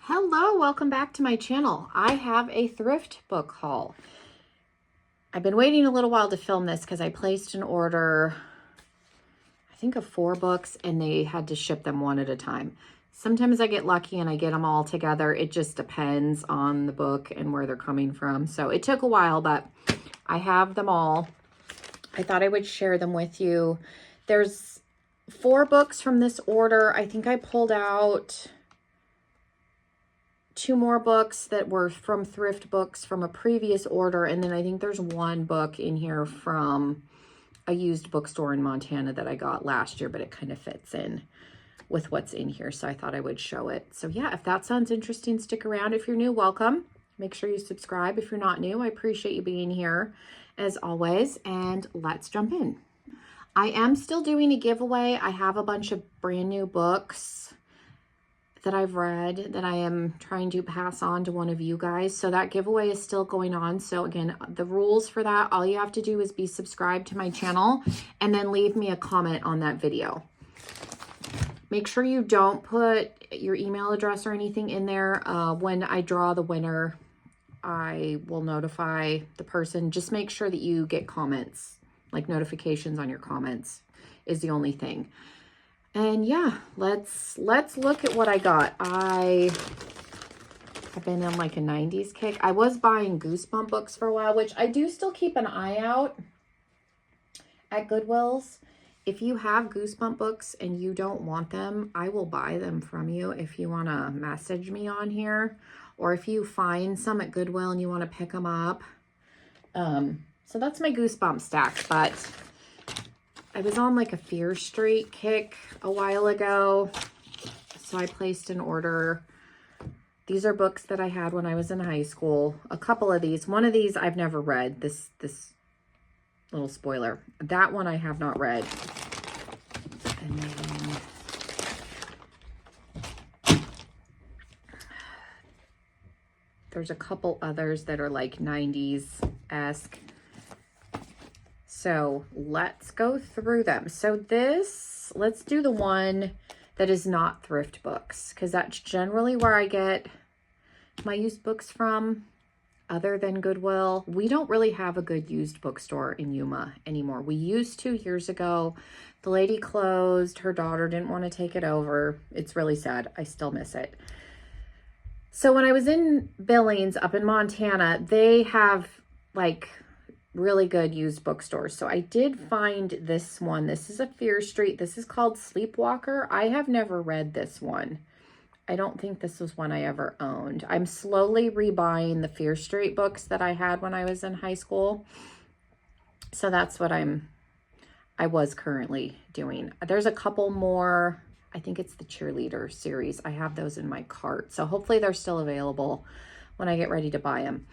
Hello, welcome back to my channel. I have a thrift book haul. I've been waiting a little while to film this because I placed an order, I think of 4 books, and they had to ship them one at a time. Sometimes I get lucky and I get them all together. It just depends on the book and where they're coming from. So it took a while, but I have them all. I thought I would share them with you. There's 4 books from this order. I think I pulled out 2 more books that were from ThriftBooks from a previous order, and then I think there's 1 book in here from a used bookstore in Montana that I got last year, but it kind of fits in with what's in here, so I thought I would show it. So yeah, if that sounds interesting, stick around. If you're new, welcome. Make sure you subscribe if you're not new. I appreciate you being here as always, and let's jump in. I am still doing a giveaway. I have a bunch of brand new books that I've read that I am trying to pass on to one of you guys. So that giveaway is still going on. So again, the rules for that, all you have to do is be subscribed to my channel and then leave me a comment on that video. Make sure you don't put your email address or anything in there. When I draw the winner, I will notify the person. Just make sure that you get comments, like notifications on your comments is the only thing. And yeah, let's look at what I got. I have been on like a 90s kick. I was buying Goosebump books for a while, which I do still keep an eye out at Goodwill's. If you have Goosebump books and you don't want them, I will buy them from you if you want to message me on here. Or if you find some at Goodwill and you want to pick them up. So that's my Goosebump stack, but I was on like a Fear Street kick a while ago, so I placed an order. These are books that I had when I was in high school. A couple of these. One of these I've never read. This little spoiler. That one I have not read. And then there's a couple others that are like 90s-esque. So let's go through them. So let's do the one that is not ThriftBooks, because that's generally where I get my used books from, other than Goodwill. We don't really have a good used bookstore in Yuma anymore. We used to years ago. The lady closed. Her daughter didn't want to take it over. It's really sad. I still miss it. So when I was in Billings up in Montana, they have like really good used bookstores. So I did find this one. This is a Fear Street. This is called Sleepwalker. I have never read this one. I don't think this was one I ever owned. I'm slowly rebuying the Fear Street books that I had when I was in high school. So that's what I was currently doing. There's a couple more. I think it's the Cheerleader series. I have those in my cart. So hopefully they're still available when I get ready to buy them.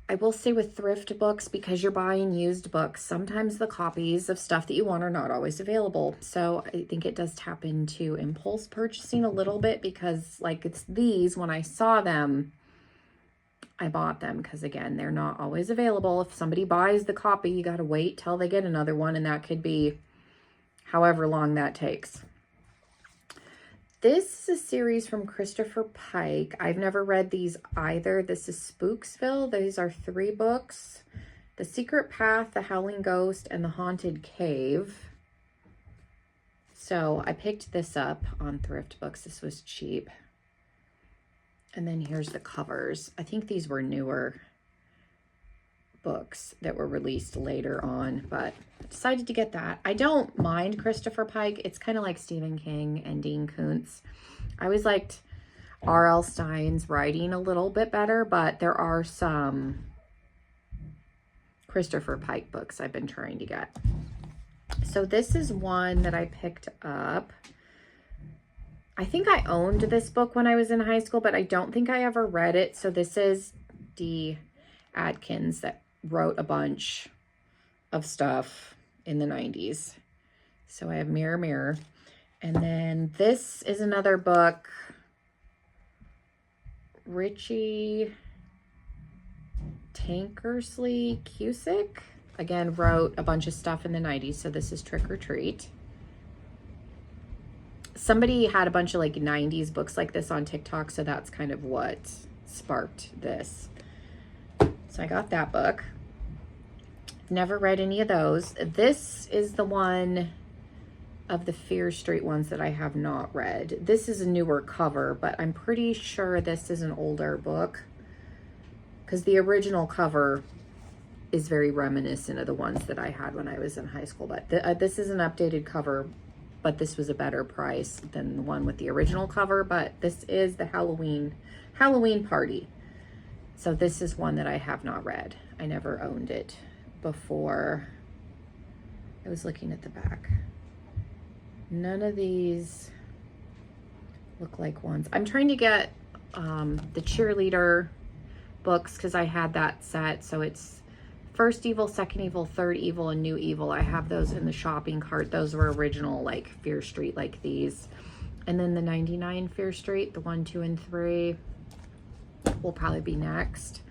I will say with ThriftBooks, because you're buying used books, sometimes the copies of stuff that you want are not always available. So I think it does tap into impulse purchasing a little bit, because like it's these, when I saw them, I bought them because again, they're not always available. If somebody buys the copy, you got to wait till they get another one, and that could be however long that takes. This is a series from Christopher Pike. I've never read these either. This is Spooksville. These are 3 books. The Secret Path, The Howling Ghost, and The Haunted Cave. So I picked this up on ThriftBooks. This was cheap. And then here's the covers. I think these were newer books that were released later on, but I decided to get that. I don't mind Christopher Pike. It's kind of like Stephen King and Dean Koontz. I always liked R.L. Stein's writing a little bit better, but there are some Christopher Pike books I've been trying to get. So this is one that I picked up. I think I owned this book when I was in high school, but I don't think I ever read it. So this is D. Adkins that wrote a bunch of stuff in the 90s. So I have Mirror, Mirror. And then this is another book. Richie Tankersley Cusick, again, wrote a bunch of stuff in the 90s. So this is Trick or Treat. somebody had a bunch of like 90s books like this on TikTok, so that's kind of what sparked this. So I got that book. Never read any of those. This is the one of the Fear Street ones that I have not read. This is a newer cover, but I'm pretty sure this is an older book because the original cover is very reminiscent of the ones that I had when I was in high school. But this is an updated cover, but this was a better price than the one with the original cover. But this is the Halloween Party. So this is one that I have not read. I never owned it before. I was looking at the back. None of these look like ones. I'm trying to get the cheerleader books because I had that set. So it's First Evil, Second Evil, Third Evil, and New Evil. I have those in the shopping cart. Those were original, like Fear Street, like these. And then the 99 Fear Street, the 1, 2, and 3 will probably be next.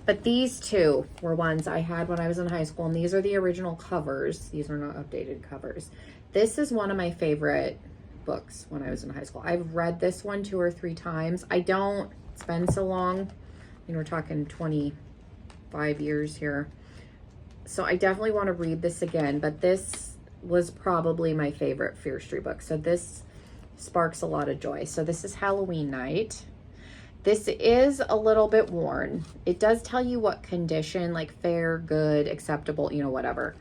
But these two were ones I had when I was in high school, and these are the original covers. These are not updated covers. This is one of my favorite books when I was in high school. I've read this one 2 or 3 times. I don't spend so long. We're talking 25 years here. So I definitely want to read this again, but this was probably my favorite Fear Street book. So this sparks a lot of joy. So this is Halloween Night. This is a little bit worn. It does tell you what condition, like fair, good, acceptable, whatever.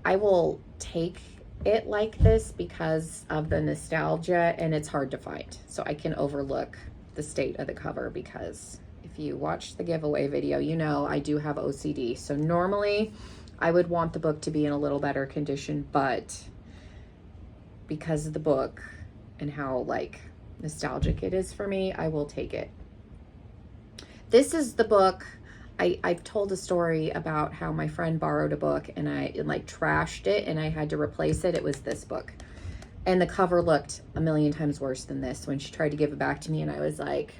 I will take it like this because of the nostalgia, and it's hard to find. So I can overlook the state of the cover because if you watched the giveaway video, I do have OCD. So normally I would want the book to be in a little better condition, but because of the book and how nostalgic it is for me, I will take it. This is the book. I've told a story about how my friend borrowed a book and I trashed it and I had to replace it. It was this book. And the cover looked a million times worse than this when she tried to give it back to me, and I was like,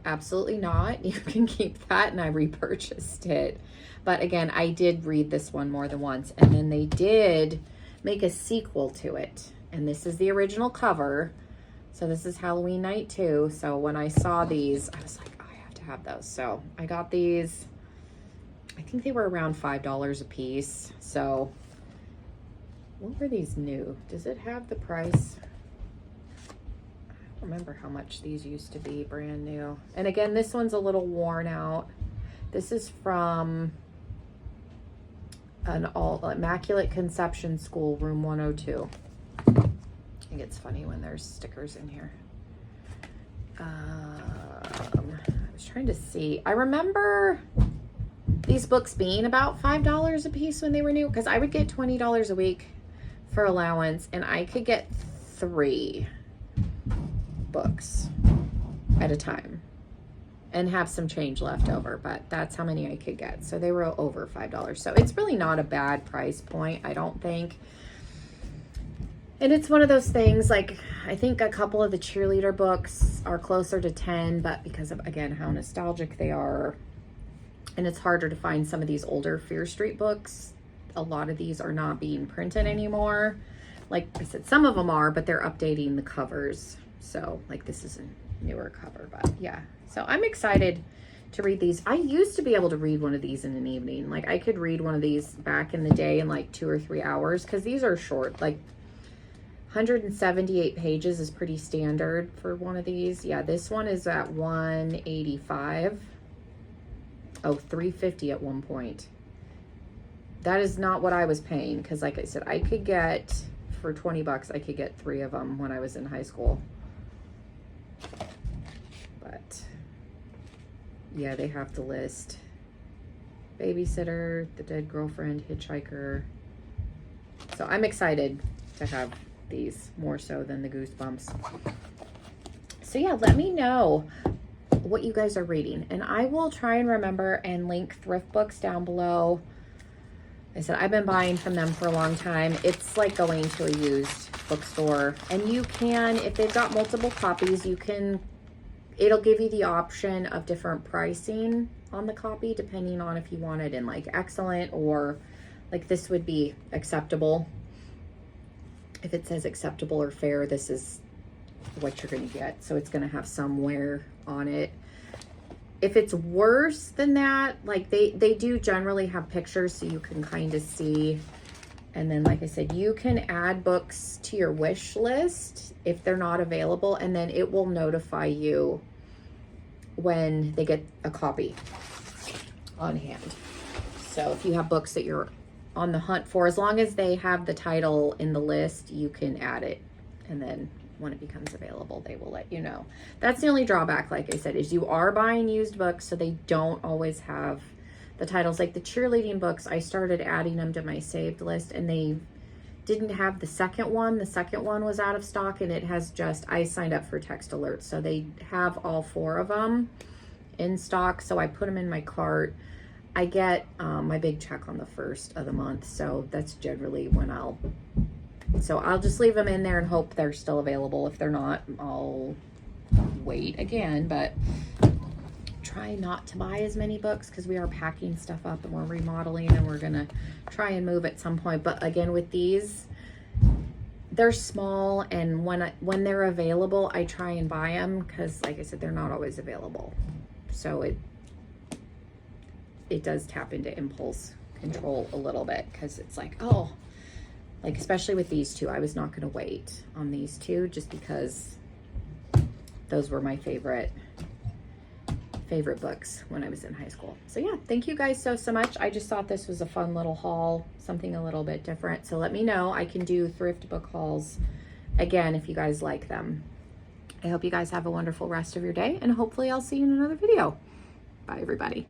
absolutely not. You can keep that. And I repurchased it. But again, I did read this one more than once. And then they did make a sequel to it. And this is the original cover. So this is Halloween Night too. So when I saw these, I was like, oh, I have to have those. So I got these. I think they were around $5 a piece. So what were these new? Does it have the price? I don't remember how much these used to be brand new. And again, this one's a little worn out. This is from an Immaculate Conception School, room 102. I think it's funny when there's stickers in here. I was trying to see. I remember these books being about $5 a piece when they were new, because I would get $20 a week for allowance, and I could get 3 books at a time and have some change left over, but that's how many I could get. So they were over $5. So it's really not a bad price point, I don't think. And it's one of those things, I think a couple of the cheerleader books are closer to 10, but because of, again, how nostalgic they are, and it's harder to find some of these older Fear Street books. A lot of these are not being printed anymore. Like I said, some of them are, but they're updating the covers. So this is a newer cover, but yeah. So I'm excited to read these. I used to be able to read one of these in an evening. I could read one of these back in the day in 2 or 3 hours, because these are short. 178 pages is pretty standard for one of these. Yeah, this one is at 185. Oh, 350 at one point. That is not what I was paying, because like I said, I could get, for 20 bucks, I could get 3 of them when I was in high school. But yeah, they have to list Babysitter, The Dead Girlfriend, Hitchhiker. So I'm excited to have these more so than the Goosebumps. So yeah, let me know what you guys are reading, and I will try and remember and link ThriftBooks down below. I said I've been buying from them for a long time. It's like going to a used bookstore, and you can, if they've got multiple copies, it'll give you the option of different pricing on the copy depending on if you want it in excellent or this would be acceptable. if it says acceptable or fair, this is what you're going to get. So it's going to have some wear on it. If it's worse than that, like they do generally have pictures so you can kind of see. And then, like I said, you can add books to your wish list if they're not available, and then it will notify you when they get a copy on hand. So if you have books that you're on the hunt for, as long as they have the title in the list, you can add it. And then when it becomes available, they will let you know. That's the only drawback, like I said, is you are buying used books, so they don't always have the titles. Like the cheerleading books, I started adding them to my saved list, and they didn't have the second one. The second one was out of stock, and it has just, I signed up for text alerts, so they have all 4 of them in stock. So I put them in my cart. I get my big check on the 1st of the month, so that's generally when I'll just leave them in there and hope they're still available. If they're not, I'll wait again, but try not to buy as many books because we are packing stuff up and we're remodeling, and we're gonna try and move at some point. But again, with these, they're small, and when they're available, I try and buy them because, like I said, they're not always available. So it does tap into impulse control a little bit, because it's like, oh, like especially with these 2, I was not going to wait on these 2 just because those were my favorite books when I was in high school. So yeah, thank you guys so much. I just thought this was a fun little haul, something a little bit different. So let me know. I can do thrift book hauls again if you guys like them. I hope you guys have a wonderful rest of your day, and hopefully I'll see you in another video. Bye everybody.